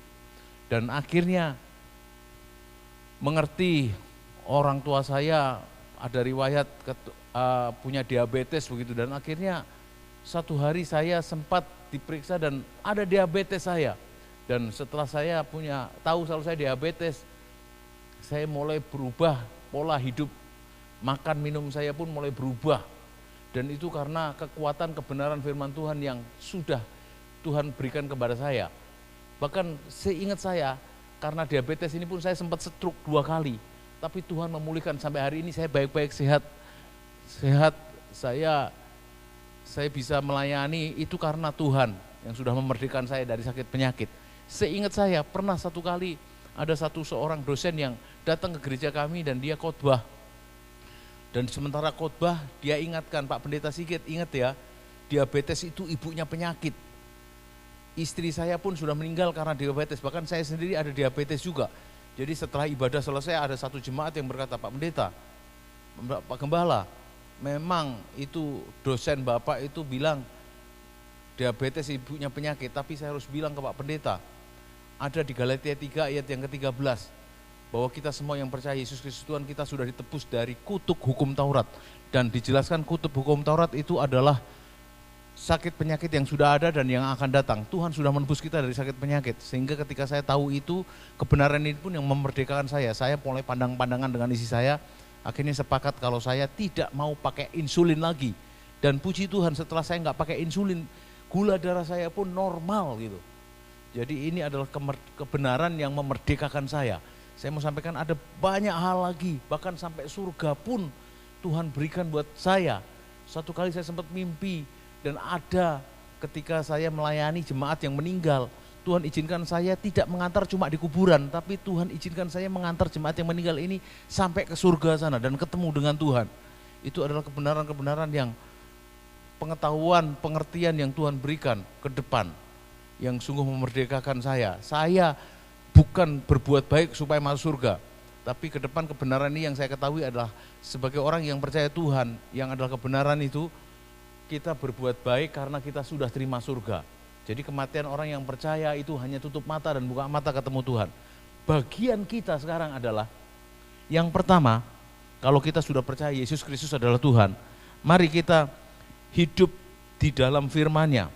Dan akhirnya mengerti orang tua saya ada riwayat punya diabetes begitu, dan akhirnya satu hari saya sempat diperiksa dan ada diabetes saya. Dan setelah saya tahu kalau saya diabetes, saya mulai berubah pola hidup, makan minum saya pun mulai berubah. Dan itu karena kekuatan kebenaran firman Tuhan yang sudah Tuhan berikan kepada saya. Bahkan seingat saya, karena diabetes ini pun saya sempat stroke 2 kali. Tapi Tuhan memulihkan sampai hari ini saya baik-baik sehat. Saya bisa melayani itu karena Tuhan yang sudah memerdekakan saya dari sakit penyakit. Seingat saya pernah satu kali ada seorang dosen yang datang ke gereja kami dan dia khotbah. Dan sementara khotbah dia ingatkan, Pak Pendeta Sigit, ingat ya, diabetes itu ibunya penyakit. Istri saya pun sudah meninggal karena diabetes, bahkan saya sendiri ada diabetes juga. Jadi setelah ibadah selesai ada satu jemaat yang berkata, Pak Pendeta, Pak Gembala, memang itu dosen Bapak itu bilang diabetes ibunya penyakit, tapi saya harus bilang ke Pak Pendeta, ada di Galatia 3 ayat yang ke-13, bahwa kita semua yang percaya Yesus Kristus Tuhan kita sudah ditebus dari kutuk hukum Taurat. Dan dijelaskan kutuk hukum Taurat itu adalah sakit penyakit yang sudah ada dan yang akan datang. Tuhan sudah menebus kita dari sakit penyakit. Sehingga ketika saya tahu itu, kebenaran ini pun yang memerdekakan saya. Saya mulai pandang-pandangan dengan isi saya, akhirnya sepakat kalau saya tidak mau pakai insulin lagi. Dan puji Tuhan setelah saya nggak pakai insulin, gula darah saya pun normal gitu. Jadi ini adalah kebenaran yang memerdekakan saya. Saya mau sampaikan ada banyak hal lagi, bahkan sampai surga pun Tuhan berikan buat saya. Satu kali saya sempat mimpi, dan ada ketika saya melayani jemaat yang meninggal, Tuhan izinkan saya tidak mengantar cuma di kuburan, tapi Tuhan izinkan saya mengantar jemaat yang meninggal ini sampai ke surga sana dan ketemu dengan Tuhan. Itu adalah kebenaran-kebenaran yang pengetahuan, pengertian yang Tuhan berikan ke depan, yang sungguh memerdekakan saya. Saya bukan berbuat baik supaya masuk surga, tapi ke depan kebenaran ini yang saya ketahui adalah sebagai orang yang percaya Tuhan, yang adalah kebenaran itu, kita berbuat baik karena kita sudah terima surga. Jadi kematian orang yang percaya itu hanya tutup mata dan buka mata ketemu Tuhan. Bagian kita sekarang adalah, yang pertama, kalau kita sudah percaya Yesus Kristus adalah Tuhan, mari kita hidup di dalam firman-Nya.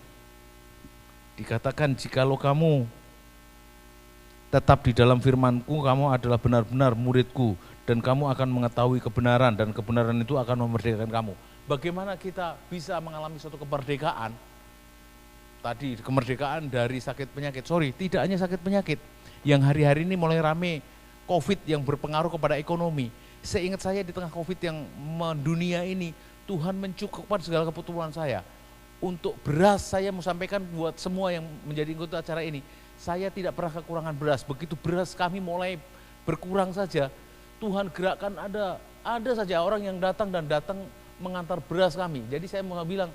Dikatakan jikalau kamu tetap di dalam firman-Ku, kamu adalah benar-benar murid-Ku, dan kamu akan mengetahui kebenaran, dan kebenaran itu akan memerdekakan kamu. Bagaimana kita bisa mengalami suatu kemerdekaan? Tadi kemerdekaan dari sakit penyakit, tidak hanya sakit penyakit, yang hari-hari ini mulai rame COVID yang berpengaruh kepada ekonomi. Seingat saya di tengah COVID yang mendunia ini, Tuhan mencukupkan segala kebutuhan saya. Untuk beras, saya mau sampaikan buat semua yang menjadi anggota acara ini, saya tidak pernah kekurangan beras. Begitu beras kami mulai berkurang saja, Tuhan gerakkan ada saja orang yang datang mengantar beras kami. Jadi saya mau bilang,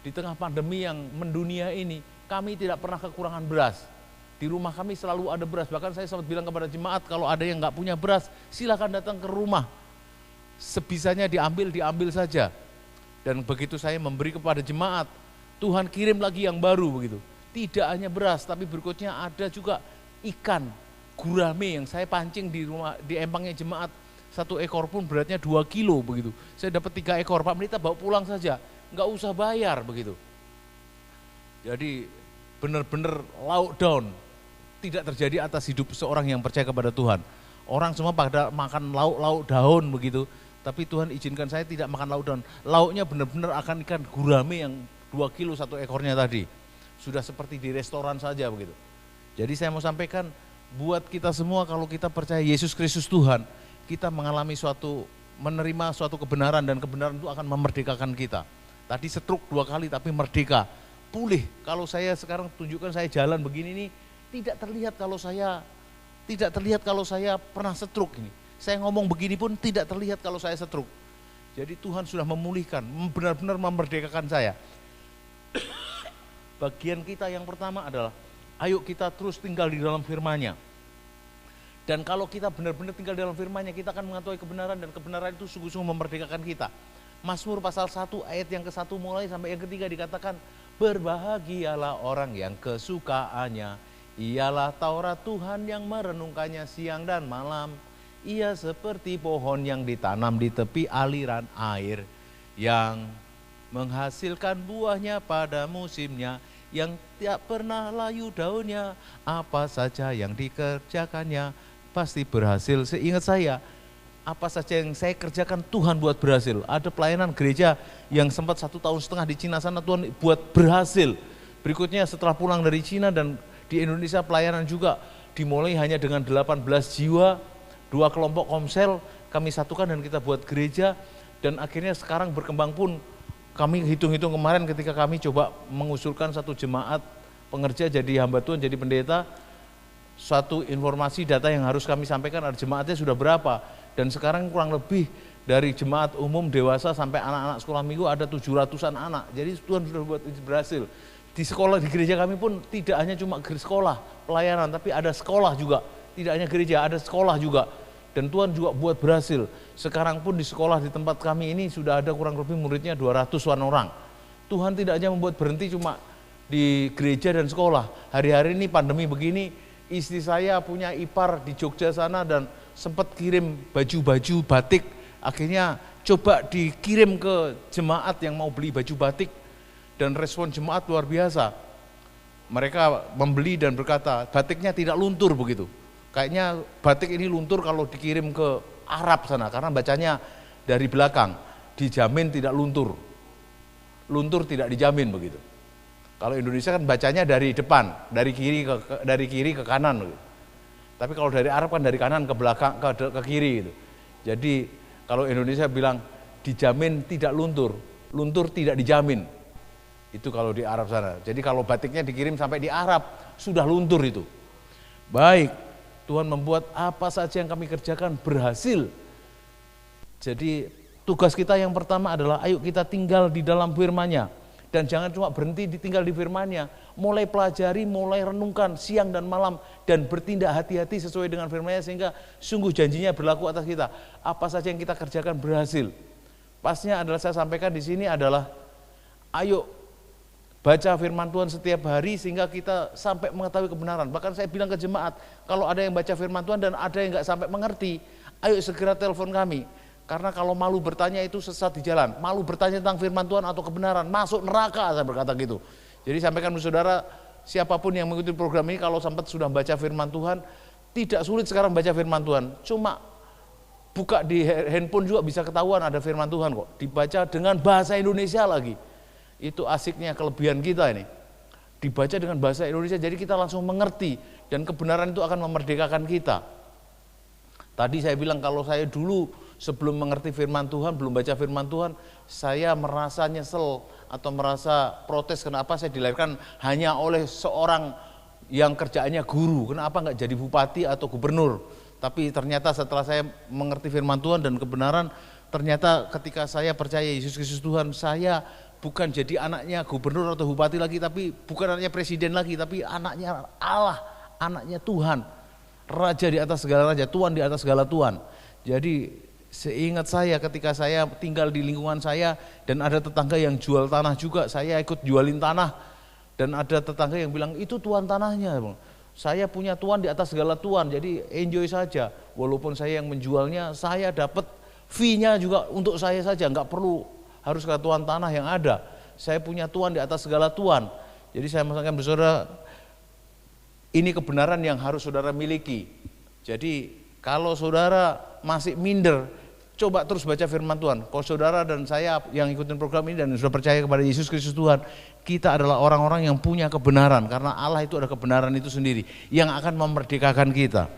di tengah pandemi yang mendunia ini, kami tidak pernah kekurangan beras. Di rumah kami selalu ada beras. Bahkan saya sempat bilang kepada jemaat, kalau ada yang nggak punya beras, silakan datang ke rumah. Sebisanya diambil saja. Dan begitu saya memberi kepada jemaat, Tuhan kirim lagi yang baru begitu. Tidak hanya beras, tapi berikutnya ada juga ikan gurame yang saya pancing di rumah, di empangnya jemaat. 1 ekor pun beratnya 2 kilo begitu. Saya dapat 3 ekor, Pak Pendeta bawa pulang saja. nggak usah bayar begitu. Jadi benar-benar lockdown tidak terjadi atas hidup seorang yang percaya kepada Tuhan. Orang semua pada makan lauk daun begitu, tapi Tuhan izinkan saya tidak makan lauk daun. Lauknya benar-benar akan ikan gurame yang 2 kilo satu ekornya tadi. Sudah seperti di restoran saja begitu. Jadi saya mau sampaikan buat kita semua, kalau kita percaya Yesus Kristus Tuhan, kita mengalami menerima suatu kebenaran, dan kebenaran itu akan memerdekakan kita. Tadi stroke 2 kali tapi merdeka, pulih. Kalau saya sekarang tunjukkan saya jalan begini nih, tidak terlihat kalau saya pernah stroke ini. Saya ngomong begini pun tidak terlihat kalau saya stroke. Jadi Tuhan sudah memulihkan, benar-benar memerdekakan saya. Bagian kita yang pertama adalah, ayo kita terus tinggal di dalam firman-Nya. Dan kalau kita benar-benar tinggal di dalam firman-Nya, kita akan mengetahui kebenaran, dan kebenaran itu sungguh-sungguh memerdekakan kita. Mazmur pasal 1 ayat yang ke-1 mulai sampai yang ke-3 dikatakan, berbahagialah orang yang kesukaannya ialah Taurat Tuhan, yang merenungkannya siang dan malam. Ia seperti pohon yang ditanam di tepi aliran air, yang menghasilkan buahnya pada musimnya, yang tidak pernah layu daunnya. Apa saja yang dikerjakannya pasti berhasil. Seingat saya, apa saja yang saya kerjakan Tuhan buat berhasil. Ada pelayanan gereja yang sempat 1,5 tahun di Cina sana, Tuhan buat berhasil. Berikutnya setelah pulang dari Cina dan di Indonesia, pelayanan juga dimulai hanya dengan 18 jiwa, 2 kelompok komsel, kami satukan dan kita buat gereja. Dan akhirnya sekarang berkembang pun, kami hitung-hitung kemarin ketika kami coba mengusulkan satu jemaat pengerja jadi hamba Tuhan, jadi pendeta, suatu informasi data yang harus kami sampaikan, ada jemaatnya sudah berapa. Dan sekarang kurang lebih dari jemaat umum dewasa sampai anak-anak sekolah minggu ada 700-an anak. Jadi Tuhan sudah buat berhasil. Di sekolah, di gereja kami pun tidak hanya cuma sekolah pelayanan, tapi ada sekolah juga. Tidak hanya gereja, ada sekolah juga. Dan Tuhan juga buat berhasil. Sekarang pun di sekolah di tempat kami ini sudah ada kurang lebih muridnya 200-an orang. Tuhan tidak hanya membuat berhenti cuma di gereja dan sekolah. Hari-hari ini pandemi begini, istri saya punya ipar di Jogja sana dan sempat kirim baju-baju batik. Akhirnya coba dikirim ke jemaat yang mau beli baju batik. Dan respon jemaat luar biasa. Mereka membeli dan berkata, batiknya tidak luntur begitu. Kayaknya batik ini luntur kalau dikirim ke Arab sana, karena bacanya dari belakang, dijamin tidak luntur. Luntur tidak dijamin begitu. Kalau Indonesia kan bacanya dari depan, dari kiri ke kanan begitu. Tapi kalau dari Arab kan dari kanan ke belakang, ke kiri gitu. Jadi kalau Indonesia bilang dijamin tidak luntur, luntur tidak dijamin. Itu kalau di Arab sana. Jadi kalau batiknya dikirim sampai di Arab, sudah luntur itu. Baik, Tuhan membuat apa saja yang kami kerjakan berhasil. Jadi tugas kita yang pertama adalah, ayo kita tinggal di dalam firman-Nya. Dan jangan cuma berhenti tinggal di firman-Nya. Mulai pelajari, mulai renungkan siang dan malam. Dan bertindak hati-hati sesuai dengan firman-Nya, sehingga sungguh janjinya berlaku atas kita. Apa saja yang kita kerjakan berhasil. Pasnya adalah saya sampaikan di sini adalah, ayo baca firman Tuhan setiap hari sehingga kita sampai mengetahui kebenaran. Bahkan saya bilang ke jemaat, kalau ada yang baca firman Tuhan dan ada yang nggak sampai mengerti, ayo segera telepon kami. Karena kalau malu bertanya itu sesat di jalan. Malu bertanya tentang firman Tuhan atau kebenaran, masuk neraka, saya berkata gitu. Jadi sampaikan ke saudara, siapapun yang mengikuti program ini, kalau sempat sudah baca firman Tuhan, tidak sulit sekarang baca firman Tuhan. Cuma buka di handphone juga bisa ketahuan ada firman Tuhan kok. Dibaca dengan bahasa Indonesia lagi. Itu asiknya, kelebihan kita ini. Dibaca dengan bahasa Indonesia, jadi kita langsung mengerti. Dan kebenaran itu akan memerdekakan kita. Tadi saya bilang kalau saya dulu sebelum mengerti firman Tuhan, belum baca firman Tuhan, saya merasa nyesel atau merasa protes, kenapa saya dilahirkan hanya oleh seorang yang kerjaannya guru, kenapa nggak jadi bupati atau gubernur. Tapi ternyata setelah saya mengerti firman Tuhan dan kebenaran, ternyata ketika saya percaya Yesus Kristus Tuhan, saya bukan jadi anaknya gubernur atau bupati lagi, tapi bukan anaknya presiden lagi, tapi anaknya Allah, anaknya Tuhan, raja di atas segala raja, Tuhan di atas segala Tuhan. Jadi seingat saya ketika saya tinggal di lingkungan saya dan ada tetangga yang jual tanah juga, saya ikut jualin tanah. Dan ada tetangga yang bilang itu tuan tanahnya, saya punya tuan di atas segala tuan, jadi enjoy saja. Walaupun saya yang menjualnya, saya dapat fee-nya juga untuk saya saja, nggak perlu harus ke tuan tanah yang ada. Saya punya Tuhan di atas segala tuan. Jadi saya maksudkan saudara, ini kebenaran yang harus saudara miliki. Jadi kalau saudara masih minder, coba terus baca firman Tuhan. Kalau saudara dan saya yang ikutin program ini dan sudah percaya kepada Yesus Kristus Tuhan, kita adalah orang-orang yang punya kebenaran, karena Allah itu ada kebenaran itu sendiri yang akan memerdekakan kita.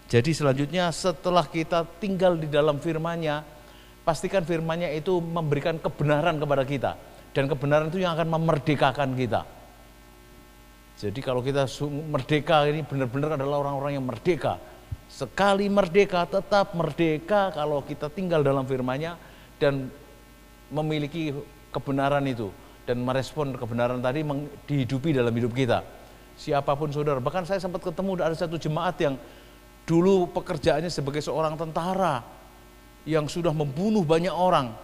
Jadi selanjutnya setelah kita tinggal di dalam firman-Nya, pastikan firman-Nya itu memberikan kebenaran kepada kita, dan kebenaran itu yang akan memerdekakan kita. Jadi kalau kita merdeka ini benar-benar adalah orang-orang yang merdeka. Sekali merdeka, tetap merdeka kalau kita tinggal dalam firman-Nya dan memiliki kebenaran itu. Dan merespon kebenaran tadi dihidupi dalam hidup kita. Siapapun saudara, bahkan saya sempat ketemu ada satu jemaat yang dulu pekerjaannya sebagai seorang tentara yang sudah membunuh banyak orang.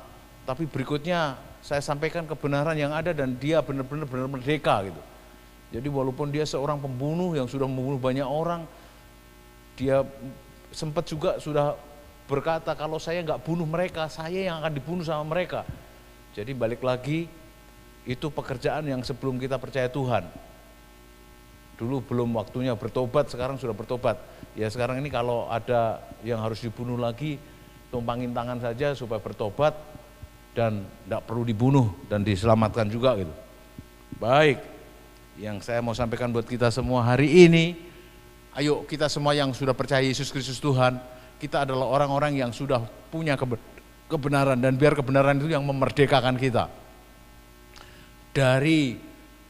Tapi berikutnya saya sampaikan kebenaran yang ada dan dia benar-benar merdeka gitu. Jadi walaupun dia seorang pembunuh yang sudah membunuh banyak orang, dia sempat juga sudah berkata, kalau saya nggak bunuh mereka, saya yang akan dibunuh sama mereka. Jadi balik lagi, itu pekerjaan yang sebelum kita percaya Tuhan. Dulu belum waktunya bertobat, sekarang sudah bertobat. Ya sekarang ini kalau ada yang harus dibunuh lagi, tumpangin tangan saja supaya bertobat dan nggak perlu dibunuh dan diselamatkan juga gitu. Baik, yang saya mau sampaikan buat kita semua hari ini, ayo kita semua yang sudah percaya Yesus Kristus Tuhan, kita adalah orang-orang yang sudah punya kebenaran, dan biar kebenaran itu yang memerdekakan kita dari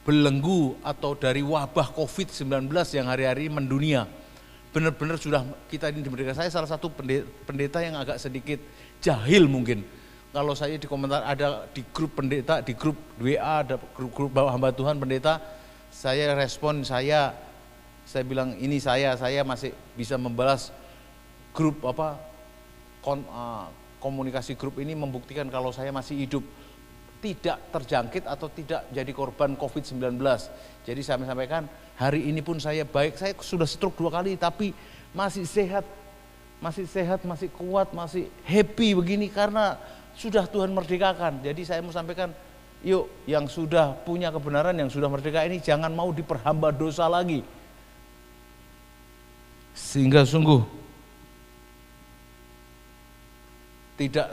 belenggu atau dari wabah COVID-19 yang hari-hari mendunia. Benar-benar sudah kita ini dimerdekakan. Saya salah satu pendeta yang agak sedikit jahil mungkin. Kalau saya di komentar ada di grup pendeta, di grup WA, ada grup bawah hamba Tuhan pendeta, saya respon, saya bilang ini saya masih bisa membalas grup komunikasi grup ini membuktikan kalau saya masih hidup, tidak terjangkit atau tidak jadi korban COVID-19. Jadi saya sampaikan hari ini pun saya baik, saya sudah stroke 2 kali tapi masih sehat, masih kuat, masih happy begini karena sudah Tuhan merdekakan. Jadi saya mau sampaikan, yuk yang sudah punya kebenaran, yang sudah merdeka ini jangan mau diperhamba dosa lagi. Sehingga sungguh tidak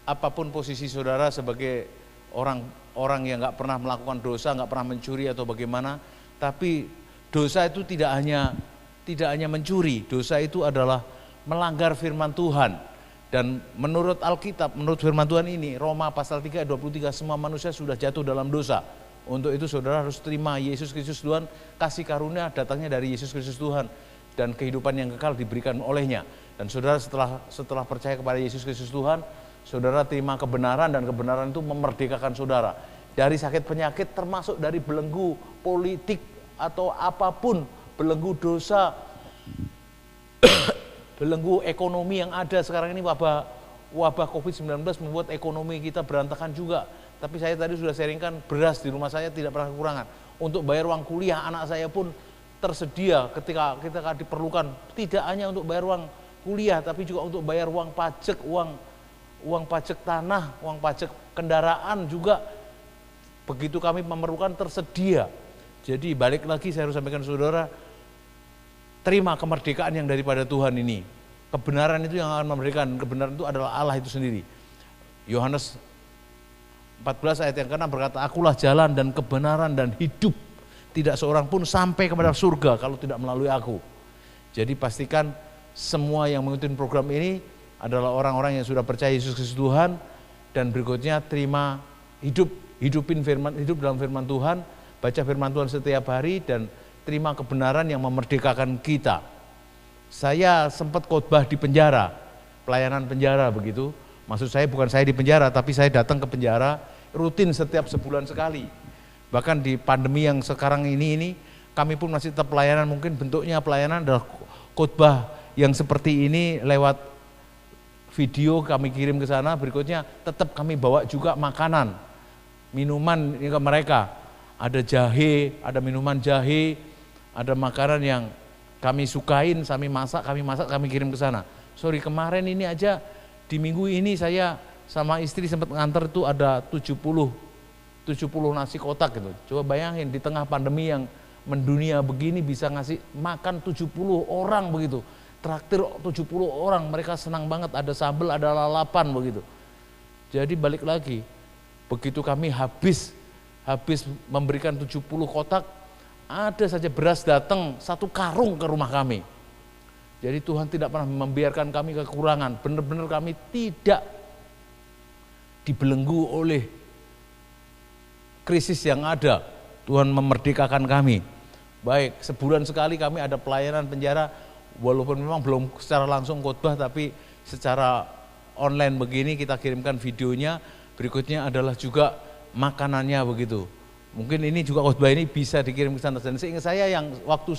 apapun posisi saudara sebagai orang yang nggak pernah melakukan dosa, nggak pernah mencuri atau bagaimana, tapi dosa itu tidak hanya mencuri, dosa itu adalah melanggar firman Tuhan. Dan menurut Alkitab, menurut firman Tuhan ini, Roma pasal 3 ayat 23, semua manusia sudah jatuh dalam dosa. Untuk itu saudara harus terima Yesus Kristus Tuhan, kasih karunia datangnya dari Yesus Kristus Tuhan, dan kehidupan yang kekal diberikan olehnya. Dan saudara setelah percaya kepada Yesus Kristus Tuhan, saudara terima kebenaran, dan kebenaran itu memerdekakan saudara dari sakit penyakit, termasuk dari belenggu politik atau apapun, belenggu dosa, belenggu ekonomi yang ada sekarang ini. Wabah COVID-19 membuat ekonomi kita berantakan juga. Tapi saya tadi sudah sharingkan, beras di rumah saya tidak pernah kekurangan. Untuk bayar uang kuliah anak saya pun tersedia ketika diperlukan. Tidak hanya untuk bayar uang kuliah, tapi juga untuk bayar uang pajak, uang pajak tanah, uang pajak kendaraan juga. Begitu kami memerlukan tersedia. Jadi balik lagi saya harus sampaikan saudara, terima kemerdekaan yang daripada Tuhan ini. Kebenaran itu yang akan memberikan, kebenaran itu adalah Allah itu sendiri. Yohanes 14 ayat yang ke-6 berkata, akulah jalan dan kebenaran dan hidup. Tidak seorang pun sampai kepada surga kalau tidak melalui aku. Jadi pastikan semua yang mengikuti program ini adalah orang-orang yang sudah percaya Yesus Kristus Tuhan, dan berikutnya terima hidup dalam firman Tuhan, baca firman Tuhan setiap hari, dan terima kebenaran yang memerdekakan kita. Saya sempat khotbah di penjara, pelayanan penjara begitu. Maksud saya bukan saya di penjara, tapi saya datang ke penjara rutin setiap sebulan sekali. Bahkan di pandemi yang sekarang ini kami pun masih tetap pelayanan, mungkin bentuknya pelayanan adalah khotbah yang seperti ini lewat video kami kirim ke sana, berikutnya tetap kami bawa juga makanan, minuman ke mereka. Ada jahe, ada minuman jahe, ada makanan yang kami sukain, kami masak, kami kirim ke sana. Sorry, kemarin ini aja di minggu ini saya sama istri sempat nganter itu ada 70 nasi kotak gitu. Coba bayangin di tengah pandemi yang mendunia begini bisa ngasih makan 70 orang begitu. Traktir 70 orang, mereka senang banget, ada sambal, ada lalapan begitu. Jadi balik lagi, begitu kami habis memberikan 70 kotak, ada saja beras datang 1 karung ke rumah kami. Jadi Tuhan tidak pernah membiarkan kami kekurangan, benar-benar kami tidak dibelenggu oleh krisis yang ada. Tuhan memerdekakan kami. Baik, sebulan sekali kami ada pelayanan penjara, walaupun memang belum secara langsung khotbah, tapi secara online begini kita kirimkan videonya. Berikutnya adalah juga makanannya begitu. Mungkin ini juga khotbah ini bisa dikirim ke sana. Dan seingat saya yang waktu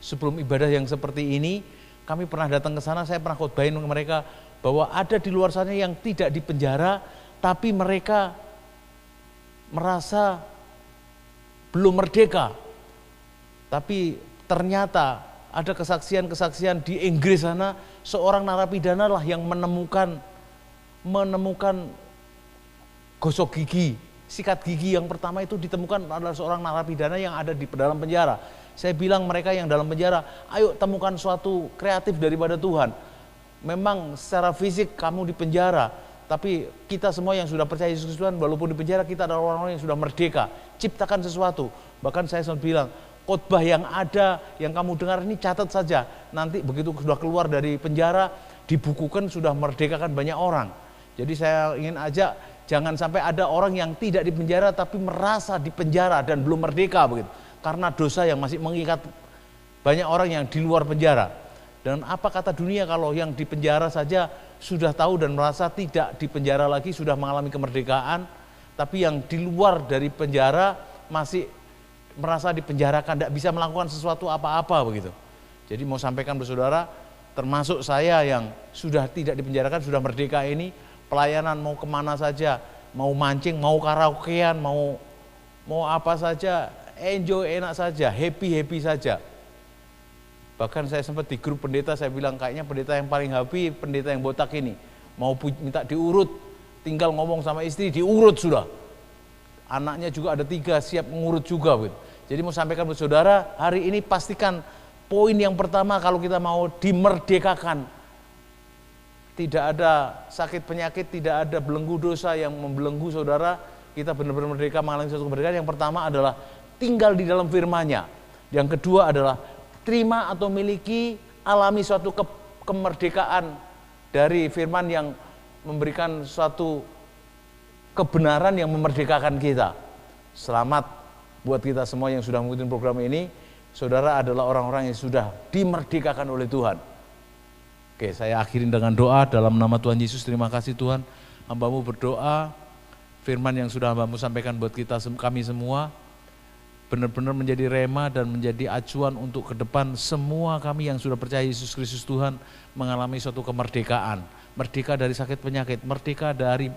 sebelum ibadah yang seperti ini, kami pernah datang ke sana, saya pernah khotbahin ke mereka bahwa ada di luar sana yang tidak di penjara, tapi mereka merasa belum merdeka. Tapi ternyata ada kesaksian-kesaksian di Inggris sana, seorang narapidana lah yang menemukan gosok gigi, sikat gigi yang pertama itu ditemukan adalah seorang narapidana yang ada di dalam penjara. Saya bilang mereka yang dalam penjara, ayo temukan suatu kreatif daripada Tuhan. Memang secara fisik kamu di penjara, tapi kita semua yang sudah percaya Yesus Kristus, walaupun di penjara kita adalah orang-orang yang sudah merdeka. Ciptakan sesuatu. Bahkan saya selalu bilang, khotbah yang ada, yang kamu dengar ini catat saja. Nanti begitu sudah keluar dari penjara, dibukukan, sudah merdekakan banyak orang. Jadi saya ingin ajak, jangan sampai ada orang yang tidak di penjara tapi merasa di penjara dan belum merdeka begitu. Karena dosa yang masih mengikat banyak orang yang di luar penjara. Dan apa kata dunia kalau yang di penjara saja sudah tahu dan merasa tidak di penjara lagi, sudah mengalami kemerdekaan, tapi yang di luar dari penjara masih merasa dipenjarakan, tidak bisa melakukan sesuatu apa-apa begitu. Jadi mau sampaikan ke saudara, termasuk saya yang sudah tidak dipenjarakan, sudah merdeka ini, pelayanan mau kemana saja, mau mancing, mau karaokean, mau apa saja, enjoy, enak saja, happy saja. Bahkan saya sempat di grup pendeta, saya bilang kayaknya pendeta yang paling happy, pendeta yang botak ini. Mau minta diurut, tinggal ngomong sama istri, diurut sudah. Anaknya juga ada 3, siap mengurut juga. Jadi mau sampaikan ke saudara, hari ini pastikan poin yang pertama kalau kita mau dimerdekakan. Tidak ada sakit penyakit, tidak ada belenggu dosa yang membelenggu saudara. Kita benar-benar merdeka mengalami suatu kemerdekaan. Yang pertama adalah tinggal di dalam firman-Nya. Yang kedua adalah terima atau miliki, alami suatu kemerdekaan dari firman yang memberikan suatu kebenaran yang memerdekakan kita. Selamat buat kita semua yang sudah mengikuti program ini. Saudara adalah orang-orang yang sudah dimerdekakan oleh Tuhan. Oke, saya akhirin dengan doa dalam nama Tuhan Yesus. Terima kasih Tuhan, hamba-Mu berdoa, firman yang sudah hamba-Mu sampaikan buat kita kami semua benar-benar menjadi rema dan menjadi acuan untuk ke depan semua kami yang sudah percaya Yesus Kristus Tuhan mengalami suatu kemerdekaan. Merdeka dari sakit penyakit, merdeka dari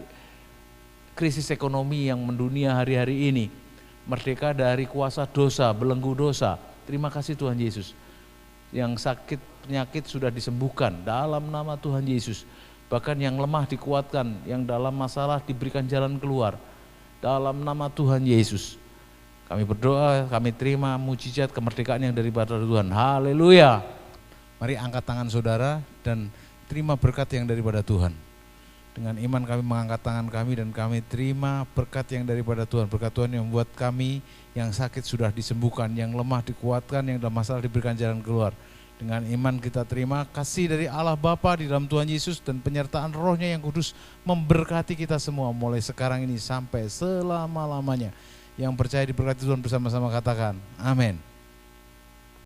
krisis ekonomi yang mendunia hari-hari ini, merdeka dari kuasa dosa, belenggu dosa. Terima kasih Tuhan Yesus. Yang sakit penyakit sudah disembuhkan dalam nama Tuhan Yesus. Bahkan yang lemah dikuatkan, yang dalam masalah diberikan jalan keluar dalam nama Tuhan Yesus. Kami berdoa, kami terima mujizat kemerdekaan yang daripada Tuhan. Haleluya. Mari angkat tangan saudara dan terima berkat yang daripada Tuhan. Dengan iman kami mengangkat tangan kami dan kami terima berkat yang daripada Tuhan. Berkat Tuhan yang membuat kami yang sakit sudah disembuhkan, yang lemah dikuatkan, yang dalam masalah diberikan jalan keluar. Dengan iman kita terima kasih dari Allah Bapa di dalam Tuhan Yesus dan penyertaan Roh-Nya yang kudus memberkati kita semua mulai sekarang ini sampai selama-lamanya. Yang percaya diberkati Tuhan bersama-sama katakan amin.